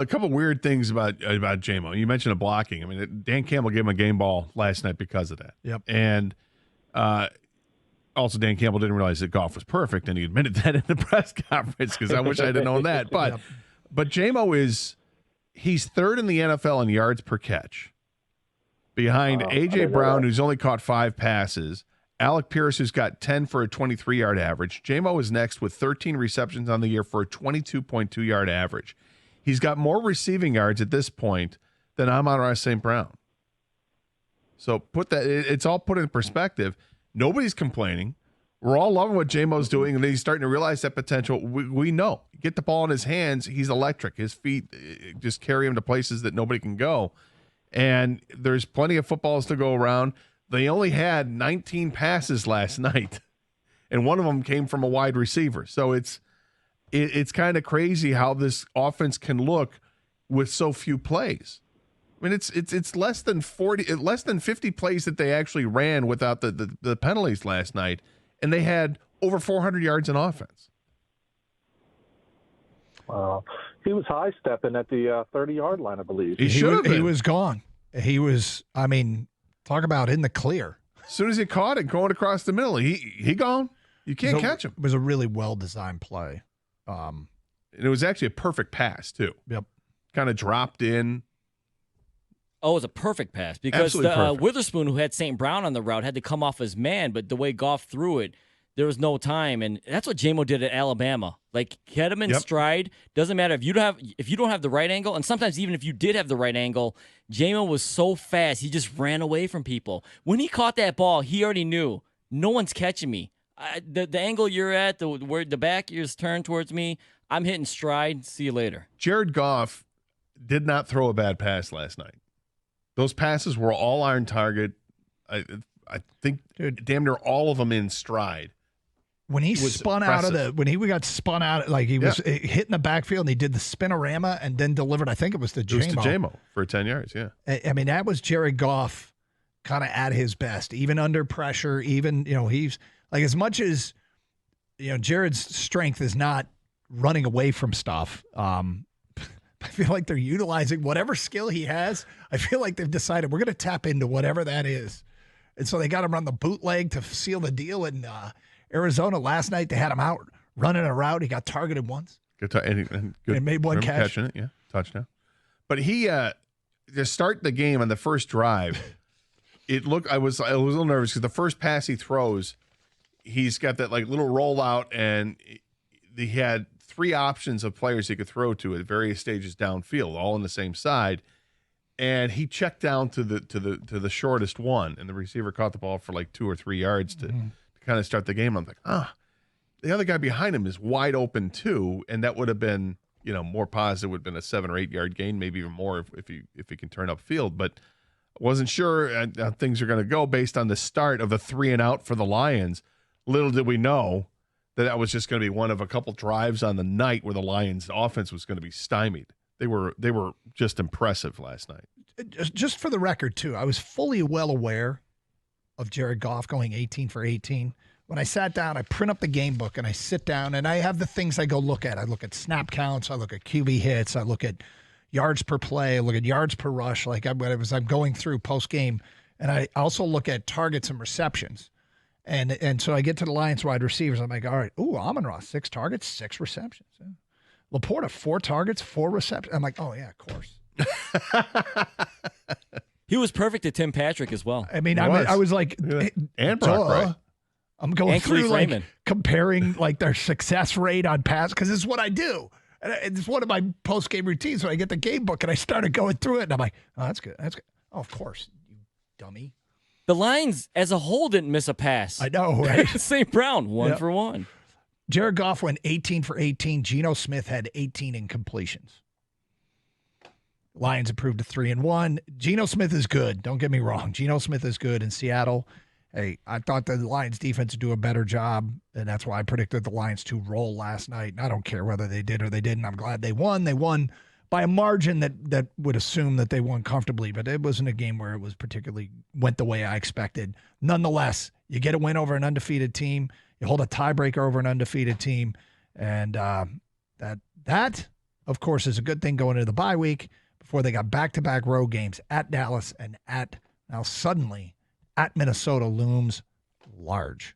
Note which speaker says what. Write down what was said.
Speaker 1: A couple weird things about JMO. You mentioned a blocking. I mean, Dan Campbell gave him a game ball last night because of that.
Speaker 2: Yep.
Speaker 1: And also, Dan Campbell didn't realize that Goff was perfect, and he admitted that in the press conference because I wish I'd have known that. But JMO he's third in the NFL in yards per catch, behind A.J. Brown, who's only caught 5 passes, Alec Pierce, who's got 10 for a 23-yard average. JMO is next with 13 receptions on the year for a 22.2-yard average. He's got more receiving yards at this point than Amon-Ra St. Brown. So it's all put in perspective. Nobody's complaining. We're all loving what JMO's doing, and he's starting to realize that potential. We know. Get the ball in his hands, he's electric. His feet just carry him to places that nobody can go. And there's plenty of footballs to go around. They only had 19 passes last night, and one of them came from a wide receiver. So it's kind of crazy how this offense can look with so few plays. I mean, it's less than 50 plays that they actually ran without the penalties last night, and they had over 400 yards in offense.
Speaker 3: He was high stepping at the 30-yard line, I believe.
Speaker 2: He was gone. He was. I mean, talk about in the clear.
Speaker 1: As soon as he caught it going across the middle, he gone. You can't catch him.
Speaker 2: It was a really well-designed play.
Speaker 1: And it was actually a perfect pass, too.
Speaker 2: Yep.
Speaker 1: Kind of dropped in.
Speaker 4: Oh, it was a perfect pass because Witherspoon, who had St. Brown on the route, had to come off his man, but the way Goff threw it, there was no time. And that's what JMO did at Alabama. Like, get him in stride. Doesn't matter if you don't have the right angle, and sometimes even if you did have the right angle, JMO was so fast, he just ran away from people. When he caught that ball, he already knew, no one's catching me. The angle you're at, where the back is turned towards me, I'm hitting stride. See you later.
Speaker 1: Jared Goff did not throw a bad pass last night. Those passes were all iron target. I think damn near all of them in stride.
Speaker 2: When he spun impressive. When he got spun out, like he was hitting the backfield and he did the spinorama and then delivered, I think it was to JMO.
Speaker 1: It was to JMO for 10 yards, yeah.
Speaker 2: I mean, that was Jared Goff kind of at his best, even under pressure, even, he's like, as much as, Jared's strength is not running away from stuff. I feel like they're utilizing whatever skill he has. I feel like they've decided we're going to tap into whatever that is. And so they got him on the bootleg to seal the deal in Arizona last night. They had him out running a route. He got targeted once.
Speaker 1: Good, and
Speaker 2: made one catch.
Speaker 1: Catching it, yeah, touchdown. But he to start the game on the first drive, I was a little nervous because the first pass he throws, he's got that like little rollout, and he had 3 options of players he could throw to at various stages downfield, all on the same side. And he checked down to the shortest one, and the receiver caught the ball for like 2 or 3 yards to kind of start the game. I'm like, the other guy behind him is wide open too, and that would have been, more positive. Would have been a 7 or 8 yard gain, maybe even more if he can turn upfield. But I wasn't sure how things are going to go based on the start of the 3 and out for the Lions. Little did we know that was just going to be one of a couple drives on the night where the Lions' offense was going to be stymied. They were just impressive last night.
Speaker 2: Just for the record, too, I was fully well aware of Jared Goff going 18 for 18. When I sat down, I print up the game book, and I sit down, and I have the things I go look at. I look at snap counts. I look at QB hits. I look at yards per play. I look at yards per rush, like I'm going through post-game. And I also look at targets and receptions. And so I get to the Lions wide receivers. I'm like, all right, Amon-Ra, 6 targets, 6 receptions. Yeah. Laporta, 4 targets, 4 receptions. I'm like, oh, yeah, of course.
Speaker 4: He was perfect at Tim Patrick as well.
Speaker 2: I mean, I was like,
Speaker 1: and Brock, right?
Speaker 2: I'm going through like comparing like their success rate on pass because it's what I do. And it's one of my post-game routines when I get the game book and I started going through it. And I'm like, oh, that's good. That's good. Oh, of course, you dummy.
Speaker 4: The Lions as a whole didn't miss a pass.
Speaker 2: I know, right?
Speaker 4: St. Brown, 1 for 1.
Speaker 2: Jared Goff went 18 for 18. Geno Smith had 18 incompletions. Lions improved to 3-1. Geno Smith is good. Don't get me wrong. Geno Smith is good in Seattle. Hey, I thought the Lions defense would do a better job, and that's why I predicted the Lions to roll last night. And I don't care whether they did or they didn't. I'm glad they won. They won by a margin that would assume that they won comfortably, but it wasn't a game where it was particularly went the way I expected. Nonetheless, you get a win over an undefeated team. You hold a tiebreaker over an undefeated team, and that of course, is a good thing going into the bye week before they got back-to-back road games at Dallas and now suddenly at Minnesota looms large.